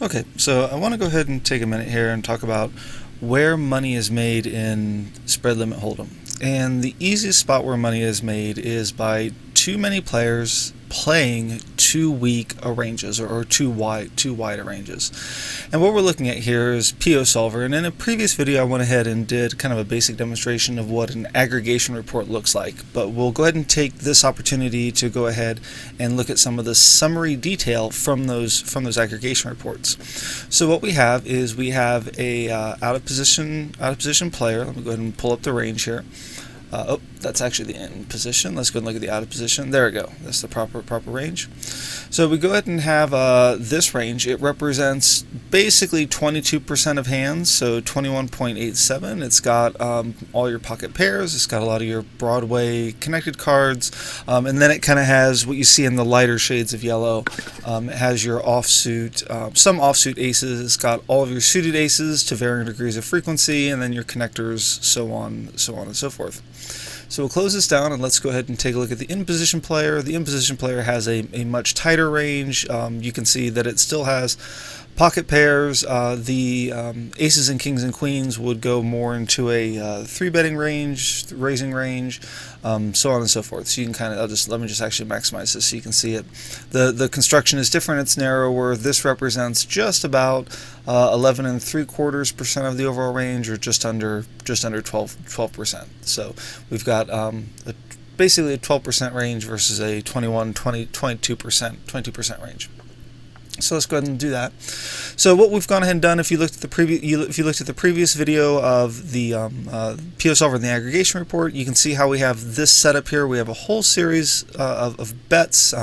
Okay, so I want to go ahead and take a minute here and talk about where money is made in spread limit hold'em. And the easiest spot where money is made is by too many players playing too weak ranges or too wide ranges. And what we're looking at here is PioSolver, and in a previous video I went ahead and did kind of a basic demonstration of what an aggregation report looks like, but we'll go ahead and take this opportunity to go ahead and look at some of the summary detail from those aggregation reports. So what we have is we have a out of position player. Let me go ahead and pull up the range here. Oh, that's actually the in position. Let's go and look at the out of position. There we go. That's the proper range. So we go ahead and have this range. It represents basically 22% of hands, so 21.87. It's got all your pocket pairs. It's got a lot of your Broadway connected cards, and then it kind of has what you see in the lighter shades of yellow. It has your offsuit, some offsuit aces. It's got all of your suited aces to varying degrees of frequency, and then your connectors, so on and so forth. So we'll close this down and let's go ahead and take a look at the in-position player. The in-position player has a much tighter range. You can see that it still has pocket pairs. The aces and kings and queens would go more into a three-betting range, raising range, so on and so forth. So you can kind of, let me just actually maximize this so you can see it. The construction is different. It's narrower. This represents just about 11.75% of the overall range, or just under 12%. So we've got basically a 12% range versus a 22% range. So let's go ahead and do that. So what we've gone ahead and done, if you looked at the previous video of the PioSolver and the aggregation report, you can see how we have this setup here. We have a whole series of bets.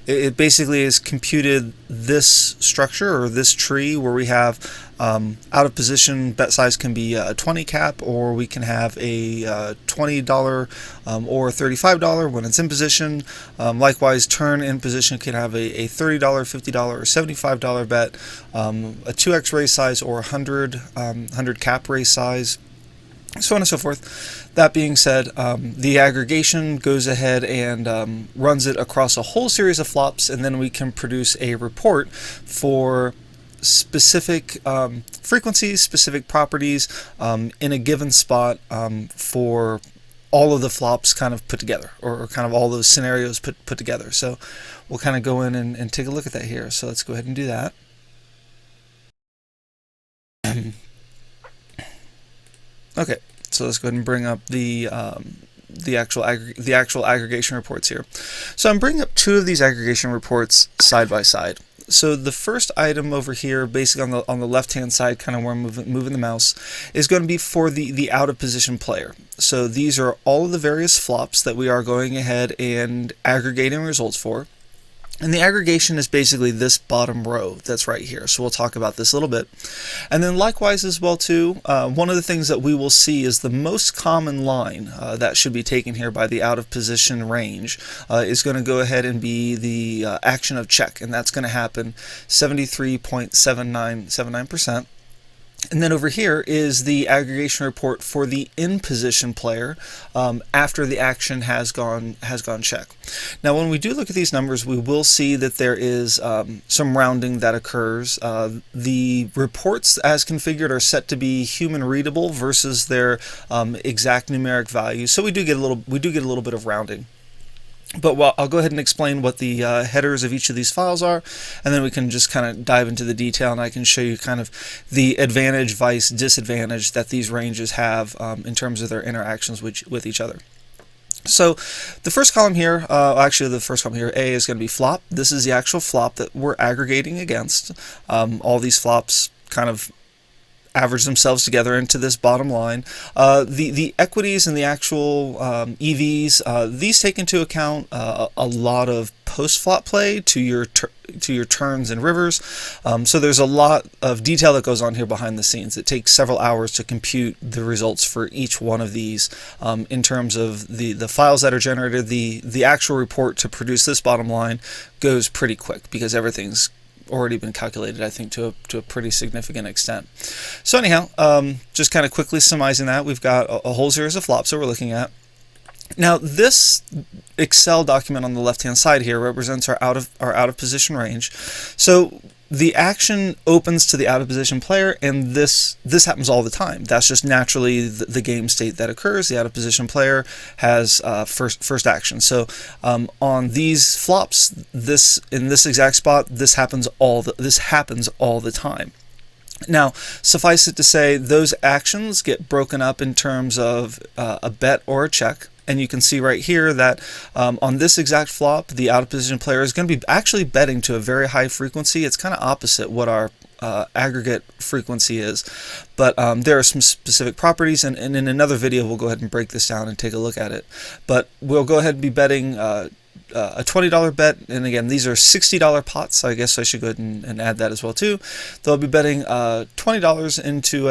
It basically is computed this structure or this tree where we have out of position bet size can be a 20 cap, or we can have a $20 or $35 when it's in position. Likewise, turn in position can have a $30, $50, or $75 bet, a 2x raise size, or 100 cap raise size, so on and so forth. That being said, the aggregation goes ahead and runs it across a whole series of flops, and then we can produce a report for specific frequencies, specific properties in a given spot for all of the flops kind of put together, or kind of all those scenarios put together. So we'll kind of go in and take a look at that here. So let's go ahead and do that. Okay, so let's go ahead and bring up the actual aggregation reports here. So I'm bringing up two of these aggregation reports side by side. So the first item over here, basically on the left-hand side, kind of where I'm moving the mouse, is going to be for the out-of-position player. So these are all of the various flops that we are going ahead and aggregating results for. And the aggregation is basically this bottom row that's right here. So we'll talk about this a little bit. And then likewise as well too, one of the things that we will see is the most common line that should be taken here by the out of position range is going to go ahead and be the action of check. And that's going to happen 73.79%. And then over here is the aggregation report for the in-position player after the action has gone check. Now, when we do look at these numbers, we will see that there is some rounding that occurs. The reports as configured are set to be human readable versus their exact numeric values, so we do get a little bit of rounding. But I'll go ahead and explain what the headers of each of these files are, and then we can just kind of dive into the detail, and I can show you kind of the advantage, vice, disadvantage that these ranges have in terms of their interactions with each other. So the first column here, actually the first column here, A, is going to be flop. This is the actual flop that we're aggregating against. All these flops kind of average themselves together into this bottom line. The equities and the actual EVs, these take into account a lot of post-flop play to your turns and rivers. So there's a lot of detail that goes on here behind the scenes. It takes several hours to compute the results for each one of these in terms of the files that are generated. The actual report to produce this bottom line goes pretty quick because everything's already been calculated, I think, to a pretty significant extent. So anyhow, just kind of quickly summarizing that, we've got a whole series of flops that we're looking at. Now this Excel document on the left hand side here represents our out of position range. So the action opens to the out of position player, and this happens all the time. That's just naturally the game state that occurs. The out of position player has first action. So on these flops, in this exact spot, this happens all the time. Now, suffice it to say, those actions get broken up in terms of a bet or a check. And you can see right here that on this exact flop, the out of position player is going to be actually betting to a very high frequency. It's kind of opposite what our aggregate frequency is. But there are some specific properties, and in another video we'll go ahead and break this down and take a look at it. But we'll go ahead and be betting a $20 bet, and again, these are $60 pots, so I guess I should go ahead and add that as well too. They'll be betting $20 into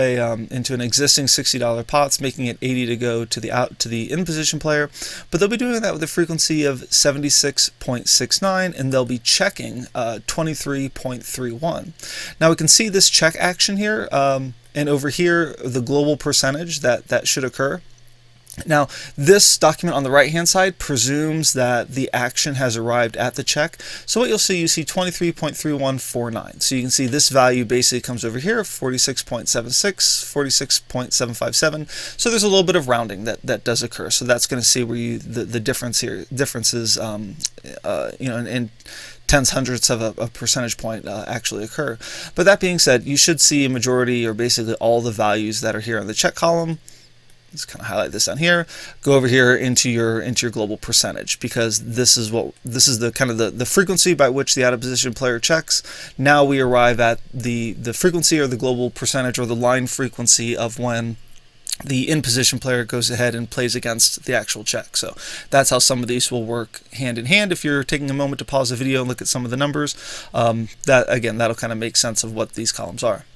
an existing $60 pots, making it 80 to go to the in position player, but they'll be doing that with a frequency of 76.69, and they'll be checking 23.31. Now we can see this check action here, and over here the global percentage that should occur. Now, this document on the right-hand side presumes that the action has arrived at the check. So what you see 23.3149. So you can see this value basically comes over here, 46.76, 46.757. So there's a little bit of rounding that does occur. So that's going to see where the differences, in tenths, hundredths of a percentage point actually occur. But that being said, you should see a majority, or basically all the values that are here in the check column. Let's kind of highlight this down here. Go over here into your global percentage, because this is the kind of the frequency by which the out of position player checks. Now we arrive at the frequency, or the global percentage, or the line frequency of when the in position player goes ahead and plays against the actual check. So that's how some of these will work hand in hand. If you're taking a moment to pause the video and look at some of the numbers, that'll kind of make sense of what these columns are.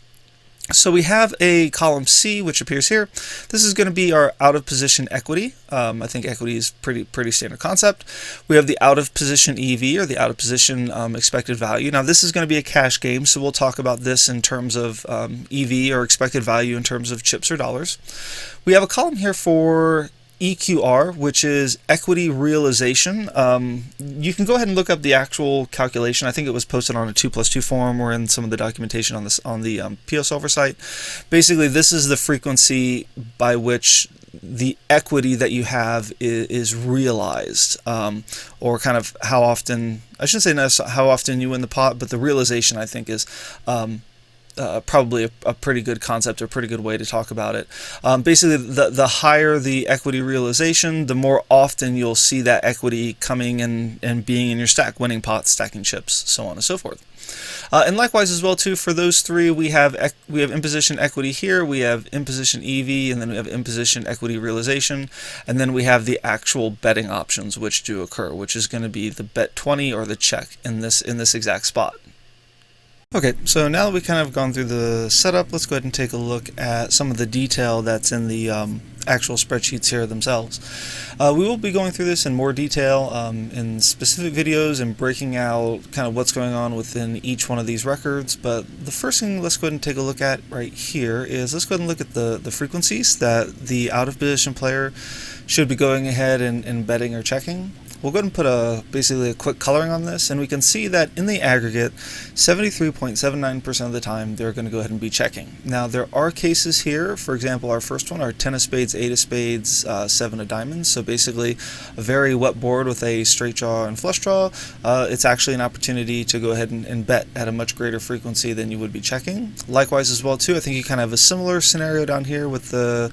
So we have a column C, which appears here. This is going to be our out of position equity. I think equity is pretty standard concept. We have the out of position EV, or the out of position expected value. Now this is going to be a cash game, so we'll talk about this in terms of EV, or expected value in terms of chips or dollars. We have a column here for EQR, which is equity realization. You can go ahead and look up the actual calculation. I think it was posted on a 2+2 forum, or in some of the documentation on the PioSolver site. Basically, this is the frequency by which the equity that you have is realized, or kind of how often, I shouldn't say necessarily how often you win the pot, but the realization, I think, is probably a pretty good concept, or a pretty good way to talk about it. Basically, the higher the equity realization, the more often you'll see that equity coming and being in your stack, winning pots, stacking chips, so on and so forth. And likewise as well too, for those three, we have in position equity here, we have in position EV, and then we have in position equity realization, and then we have the actual betting options which do occur, which is going to be the bet 20 or the check in this exact spot. Okay, so now that we've kind of gone through the setup, let's go ahead and take a look at some of the detail that's in the actual spreadsheets here themselves. We will be going through this in more detail in specific videos, and breaking out kind of what's going on within each one of these records. But the first thing let's go ahead and take a look at right here is, let's go ahead and look at the frequencies that the out of position player should be going ahead and betting or checking. We'll go ahead and put basically a quick coloring on this, and we can see that in the aggregate, 73.79% of the time they're going to go ahead and be checking. Now there are cases here, for example, our first one, our 10 of spades, 8 of spades, 7 of diamonds, so basically a very wet board with a straight draw and flush draw. It's actually an opportunity to go ahead and bet at a much greater frequency than you would be checking. Likewise as well too, I think you kind of have a similar scenario down here with the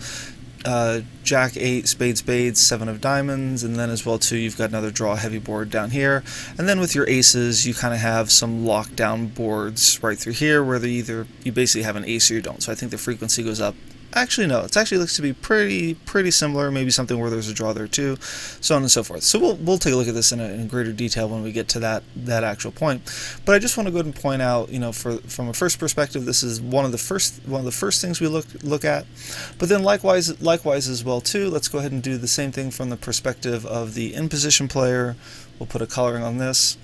Jack 8, spades, 7 of diamonds, and then as well too you've got another draw heavy board down here, and then with your aces you kind of have some lockdown boards right through here where you basically have an ace or you don't. So I think the frequency goes up. Actually no, it actually looks to be pretty similar, maybe something where there's a draw there too, so on and so forth. So we'll take a look at this in greater detail when we get to that actual point. But I just want to go ahead and point out, from a first perspective, this is one of the first things we look at. But then likewise as well too, let's go ahead and do the same thing from the perspective of the in position player. We'll put a coloring on this.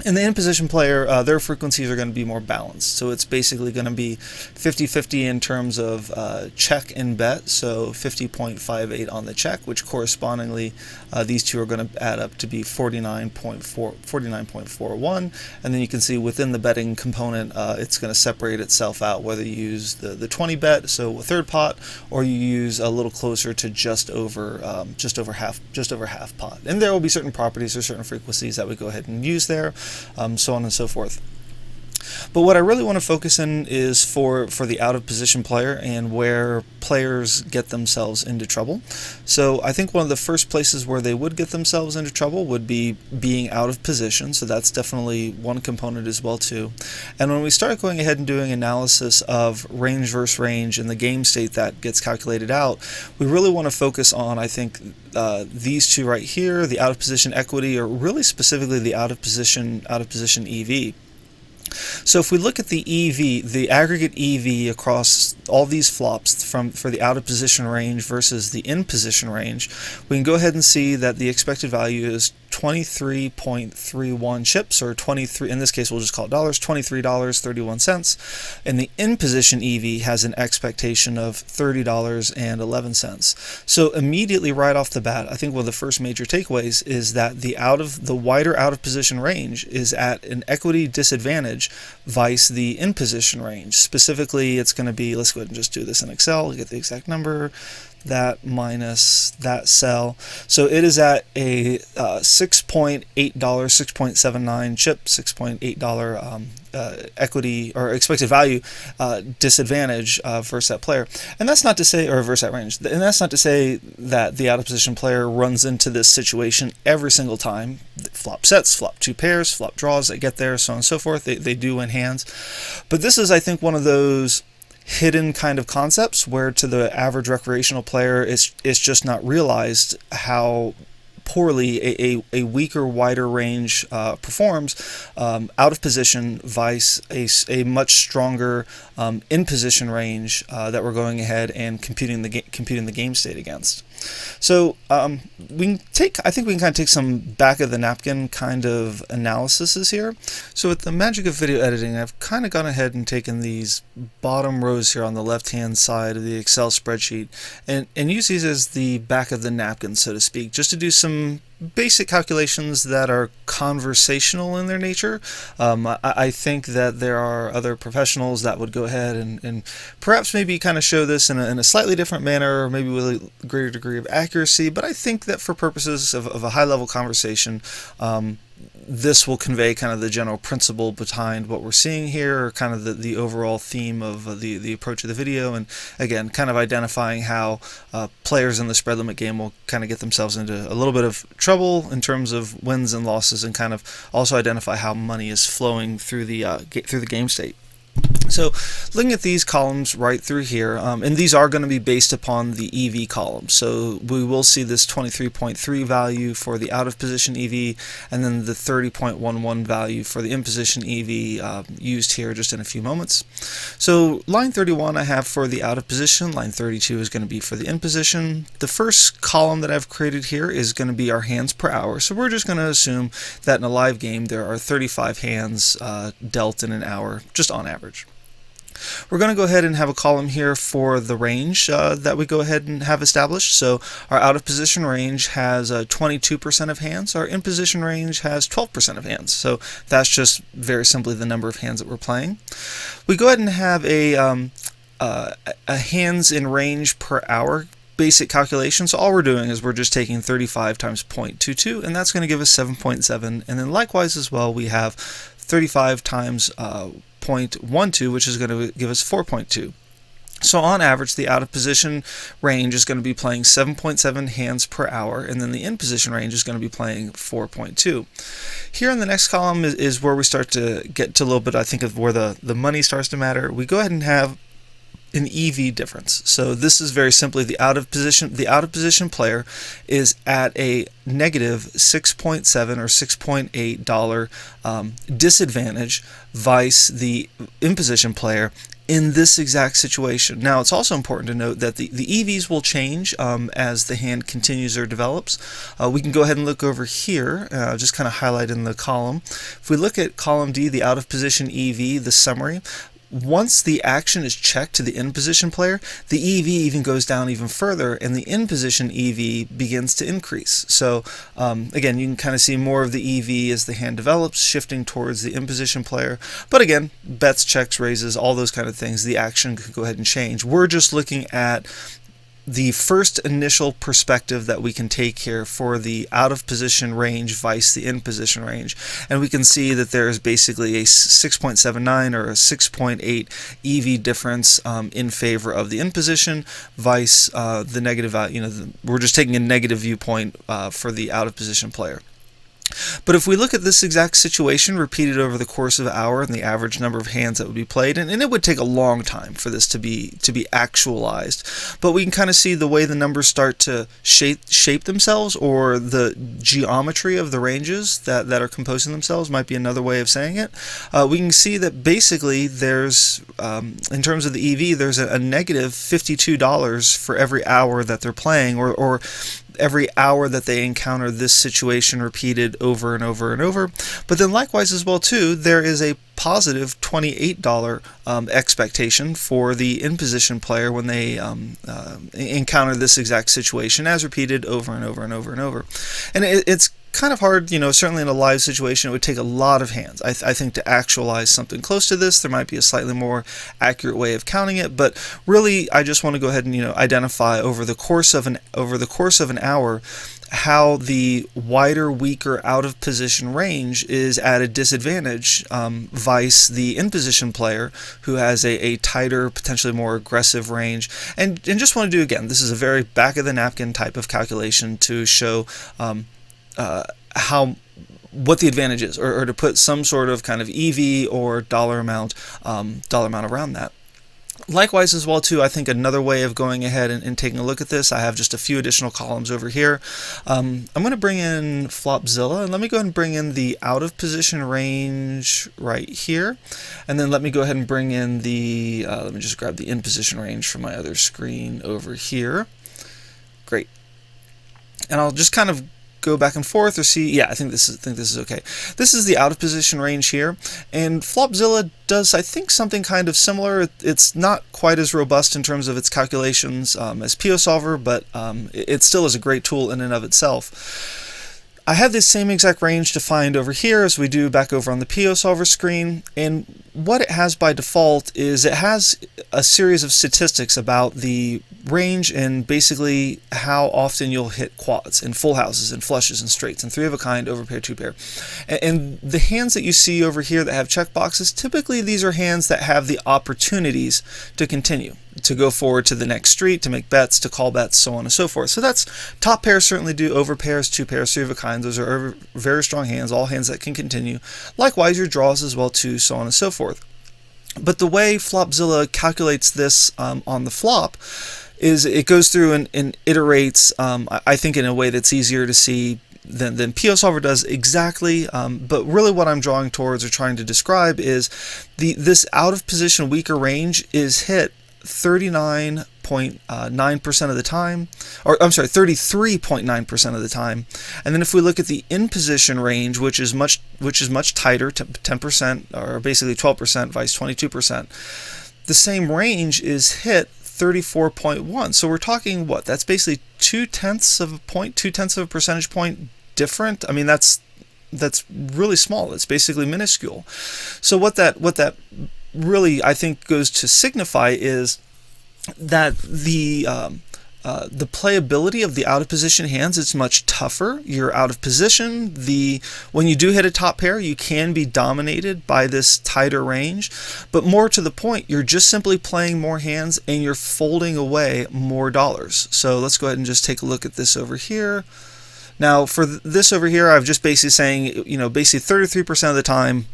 And the in-position player, their frequencies are going to be more balanced. So it's basically going to be 50-50 in terms of check and bet. So 50.58 on the check, which correspondingly these two are going to add up to be 49.41. And then you can see within the betting component, it's going to separate itself out whether you use the 20 bet, so a third pot, or you use a little closer to just over half pot. And there will be certain properties or certain frequencies that we go ahead and use there. So on and so forth. But what I really want to focus in is for the out of position player and where players get themselves into trouble. So I think one of the first places where they would get themselves into trouble would be being out of position. So that's definitely one component as well too. And when we start going ahead and doing analysis of range versus range and the game state that gets calculated out, we really want to focus on, I think, these two right here, the out of position equity, or really specifically the out of position EV. So if we look at the EV, the aggregate EV across all these flops for the out of position range versus the in position range, we can go ahead and see that the expected value is 23.31 chips, or 23, in this case we'll just call it dollars, $23.31, and the in position EV has an expectation of $30.11. So immediately right off the bat, I think one of the first major takeaways is that the wider out of position range is at an equity disadvantage vice the in position range. Specifically, it's going to be, let's go ahead and just do this in Excel, get the exact number, that minus that cell. So it is at a $6.8, 6.79 chip, $6.8 equity or expected value disadvantage versus that player. And that's not to say, or versus that range, and that's not to say that the out of position player runs into this situation every single time. Flop sets, flop two pairs, flop draws, they get there, so on and so forth. They do win hands. But this is, I think, one of those hidden kind of concepts where to the average recreational player it's just not realized how poorly a weaker, wider range performs out of position vice a much stronger in position range that we're going ahead and computing the game state against. So I think we can kind of take some back of the napkin kind of analyses here. So with the magic of video editing, I've kind of gone ahead and taken these bottom rows here on the left hand side of the Excel spreadsheet and use these as the back of the napkin, so to speak, just to do some basic calculations that are conversational in their nature. I think that there are other professionals that would go ahead and perhaps maybe kind of show this in a slightly different manner, or maybe with a greater degree of accuracy, but I think that for purposes of a high-level conversation, this will convey kind of the general principle behind what we're seeing here, or kind of the overall theme of the approach of the video, and again, kind of identifying how players in the spread limit game will kind of get themselves into a little bit of trouble in terms of wins and losses, and kind of also identify how money is flowing through the game state. So looking at these columns right through here, and these are going to be based upon the EV column. So we will see this 23.3 value for the out of position EV, and then the 30.11 value for the in position EV used here just in a few moments. So line 31 I have for the out of position, line 32 is going to be for the in position. The first column that I've created here is going to be our hands per hour. So we're just going to assume that in a live game there are 35 hands dealt in an hour, just on average. We're going to go ahead and have a column here for the range that we go ahead and have established. So our out of position range has 22% of hands. Our in position range has 12% of hands. So that's just very simply the number of hands that we're playing. We go ahead and have a hands in range per hour basic calculation. So all we're doing is we're just taking 35 times 0.22, and that's going to give us 7.7. And then likewise as well, we have 35 times 0.12, which is going to give us 4.2. So on average, the out of position range is going to be playing 7.7 hands per hour, and then the in position range is going to be playing 4.2. Here in the next column is where we start to get to a little bit, I think, of where the money starts to matter. We go ahead and have an EV difference. So this is very simply the out of position player is at a negative 6.7 or $6.8 disadvantage vice the in position player in this exact situation. Now, it's also important to note that the EVs will change as the hand continues or develops. We can go ahead and look over here, just kind of highlight in the column. If we look at column D, the out of position EV, the summary, once the action is checked to the in-position player, the EV even goes down even further, and the in-position EV begins to increase. So again, you can kind of see more of the EV as the hand develops, shifting towards the in-position player. But again, bets, checks, raises, all those kind of things, the action could go ahead and change. We're just looking at the first initial perspective that we can take here for the out of position range vice the in position range, and we can see that there's basically a 6.79 or a 6.8 EV difference in favor of the in position vice the negative value. We're just taking a negative viewpoint for the out of position player. But if we look at this exact situation repeated over the course of an hour and the average number of hands that would be played, and it would take a long time for this to be actualized, but we can kind of see the way the numbers start to shape themselves, or the geometry of the ranges that are composing themselves might be another way of saying it. We can see that basically there's, in terms of the EV, there's a negative $52 for every hour that they're playing, or every hour that they encounter this situation repeated over and over and over. But then likewise as well too, there is a positive $28 expectation for the in-position player when they encounter this exact situation as repeated over and over and over and over. And it's kind of hard, certainly in a live situation, it would take a lot of hands, I think, to actualize something close to this. There might be a slightly more accurate way of counting it, but really, I just want to go ahead and identify over the course of an hour how the wider, weaker, out of position range is at a disadvantage vice the in position player who has a tighter, potentially more aggressive range. And just want to do, again, this is a very back of the napkin type of calculation to show what the advantage is, or to put some sort of kind of EV or dollar amount around that. Likewise as well too, I think another way of going ahead and taking a look at this, I have just a few additional columns over here. I'm going to bring in FlopZilla, and let me go ahead and bring in the out of position range right here, and then let me go ahead and bring in the let me just grab the in position range from my other screen over here. Great. And I'll just kind of go back and forth, or see, yeah, I think this is okay. This is the out of position range here, and FlopZilla does, I think, something kind of similar. It's not quite as robust in terms of its calculations as PioSolver, but it still is a great tool in and of itself. I have this same exact range defined over here as we do back over on the PioSolver screen, and what it has by default is it has a series of statistics about the range and basically how often you'll hit quads and full houses and flushes and straights and three of a kind, overpair, two pair. And the hands that you see over here that have check boxes, typically these are hands that have the opportunities to continue, to go forward to the next street, to make bets, to call bets, so on and so forth. So that's top pairs certainly do, over pairs, two pairs, three of a kind. Those are very strong hands, all hands that can continue. Likewise, your draws as well too, so on and so forth. But the way FlopZilla calculates this on the flop is it goes through and iterates, I think, in a way that's easier to see than PioSolver does exactly, but really what I'm drawing towards or trying to describe is this out of position weaker range is hit 39.9% of the time, or I'm sorry, 33.9% of the time. And then if we look at the in position range, which is much tighter, 10% or basically 12% vice 22%, the same range is hit 34.1. So we're talking what? That's basically 0.2 of a point, 0.2 of a percentage point different. I mean, that's really small. It's basically minuscule. So what that really, I think, goes to signify is that the playability of the out of position hands, it's much tougher. You're out of position. When you do hit a top pair, you can be dominated by this tighter range, but more to the point, you're just simply playing more hands and you're folding away more dollars. So let's go ahead and just take a look at this over here. Now for this over here, I've just basically saying, basically 33% of the time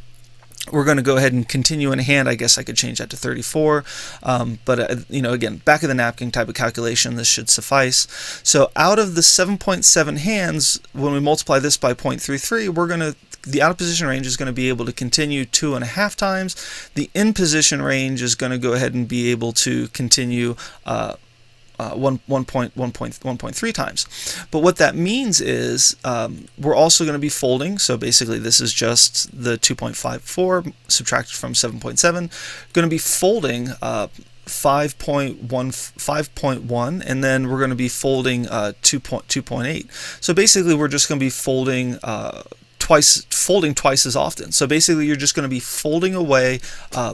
We're going to go ahead and continue in hand. I guess I could change that to 34, but again, back of the napkin type of calculation, this should suffice. So out of the 7.7 hands, when we multiply this by 0.33, the out of position range is going to be able to continue 2.5 times. The in position range is going to go ahead and be able to continue 1.3 times. But what that means is we're also going to be folding. So basically this is just the 2.54 subtracted from 7.7. Going to be folding 5.1, and then we're going to be folding 2.8. So basically we're just going to be folding twice as often. So basically you're just going to be folding away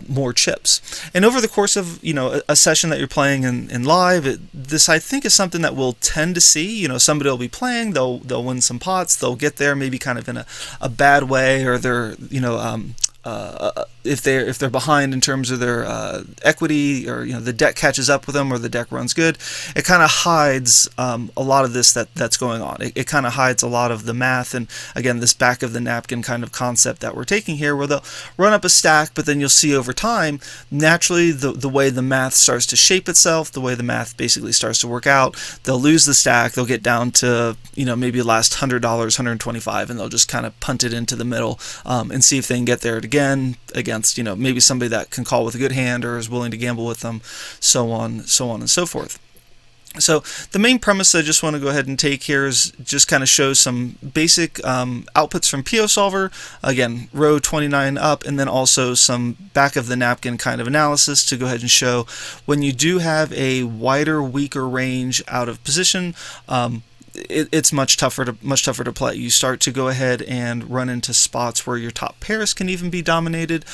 more chips. And over the course of a session that you're playing in live, this I think is something that we'll tend to see. Somebody will be playing, they'll win some pots, they'll get there maybe kind of in a bad way, or they're if they're behind in terms of their equity, or the deck catches up with them, or the deck runs good, it kind of hides a lot of this that's going on. It kind of hides a lot of the math, and again, this back of the napkin kind of concept that we're taking here, where they'll run up a stack, but then you'll see over time, naturally, the way the math starts to shape itself, the way the math basically starts to work out, they'll lose the stack, they'll get down to maybe last $100, $125, and they'll just kind of punt it into the middle and see if they can get there again against maybe somebody that can call with a good hand or is willing to gamble with them, so on and so forth. So the main premise I just want to go ahead and take here is just kind of show some basic outputs from PioSolver, again row 29 up, and then also some back of the napkin kind of analysis to go ahead and show when you do have a wider, weaker range out of position, it's much tougher to play. You start to go ahead and run into spots where your top pairs can even be dominated.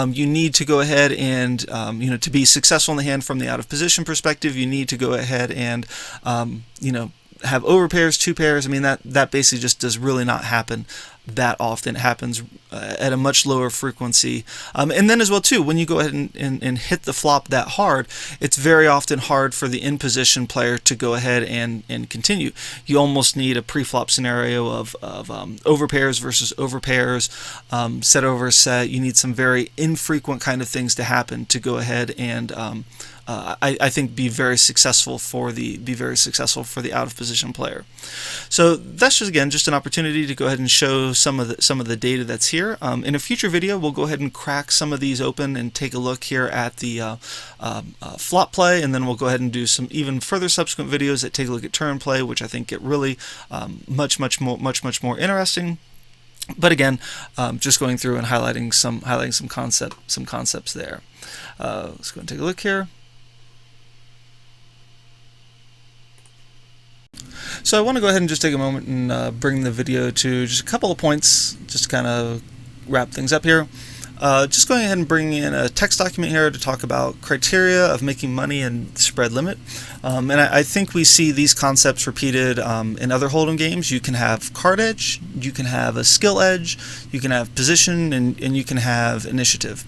You need to go ahead and to be successful in the hand from the out of position perspective, you need to go ahead and have over pairs, two pairs. I mean, that basically just does really not happen that often. It happens at a much lower frequency. And then as well too, when you go ahead and hit the flop that hard, it's very often hard for the in position player to go ahead and continue. You almost need a pre-flop scenario of over pairs versus over pairs, set over set. You need some very infrequent kind of things to happen to go ahead and I think be very successful for the out of position player. So that's just an opportunity to go ahead and show some of the data that's here. In a future video, we'll go ahead and crack some of these open and take a look here at the flop play, and then we'll go ahead and do some even further subsequent videos that take a look at turn play, which I think get really much more interesting. But again, just going through and highlighting some concepts there. Let's go and take a look here. So I want to go ahead and just take a moment and bring the video to just a couple of points, just to kind of wrap things up here. Just going ahead and bringing in a text document here to talk about criteria of making money and spread limit. And I think we see these concepts repeated in other hold'em games. You can have card edge, you can have a skill edge, you can have position, and you can have initiative.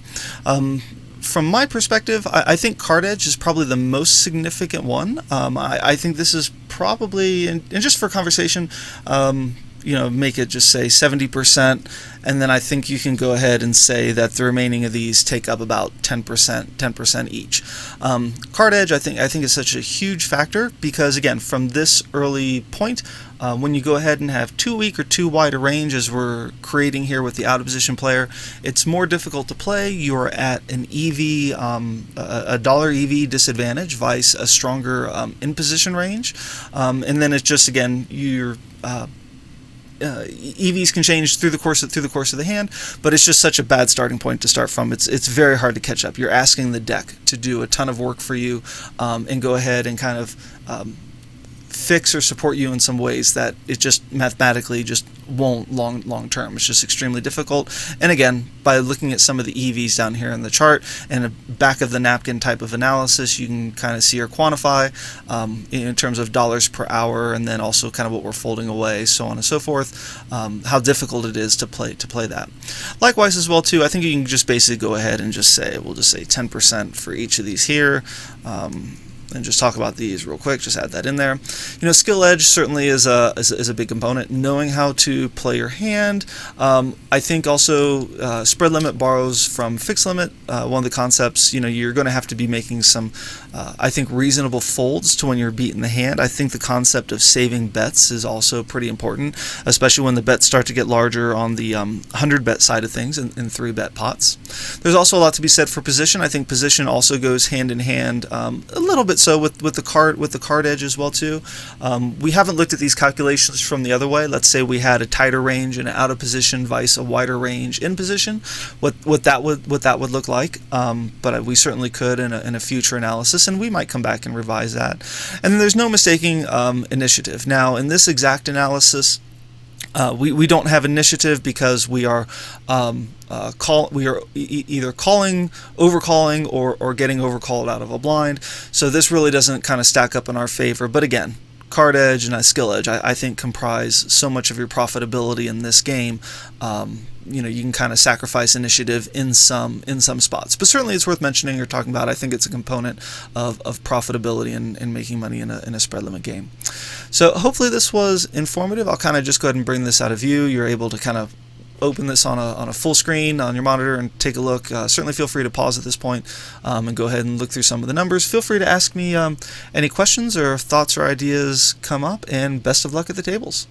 From my perspective, I think card edge is probably the most significant one. I think this is probably, and just for conversation, make it just say 70%, and then I think you can go ahead and say that the remaining of these take up about 10% each. Card edge, I think is such a huge factor because, again, from this early point, when you go ahead and have too weak or too wide a range as we're creating here with the out of position player, it's more difficult to play. You are at an EV, a dollar EV disadvantage, vice a stronger in position range, and then it's just, again, your EVs can change through the course of the hand, but it's just such a bad starting point to start from. It's very hard to catch up. You're asking the deck to do a ton of work for you, and go ahead and kind of fix or support you in some ways that it just mathematically just won't long term. It's just extremely difficult. And again, by looking at some of the EVs down here in the chart and a back of the napkin type of analysis, you can kind of see or quantify in terms of dollars per hour, and then also kind of what we're folding away, so on and so forth, how difficult it is to play that. Likewise as well too, I think you can just basically go ahead and just say, we'll just say 10% for each of these here. and just talk about these real quick. Just add that in there. Skill edge certainly is a big component. Knowing how to play your hand. I think also spread limit borrows from fixed limit. One of the concepts, you're going to have to be making some, I think, reasonable folds to when you're beating the hand. I think the concept of saving bets is also pretty important, especially when the bets start to get larger on the 100 bet side of things in 3 bet pots. There's also a lot to be said for position. I think position also goes hand in hand, a little bit so with the card edge as well too. We haven't looked at these calculations from the other way. Let's say we had a tighter range and out of position vice a wider range in position. What that would look like. But we certainly could in a future analysis, and we might come back and revise that. And then there's no mistaking initiative. Now in this exact analysis, we don't have initiative because we are either calling, overcalling, or getting overcalled out of a blind. So this really doesn't kind of stack up in our favor. But again, card edge and skill edge, I think, comprise so much of your profitability in this game. You can kind of sacrifice initiative in some spots, but certainly it's worth mentioning or talking about. I think it's a component of profitability and making money in a spread limit game. So hopefully this was informative. I'll kind of just go ahead and bring this out of view. You're able to kind of open this on a full screen on your monitor and take a look. Certainly feel free to pause at this point and go ahead and look through some of the numbers. Feel free to ask me any questions or thoughts or ideas come up, and best of luck at the tables.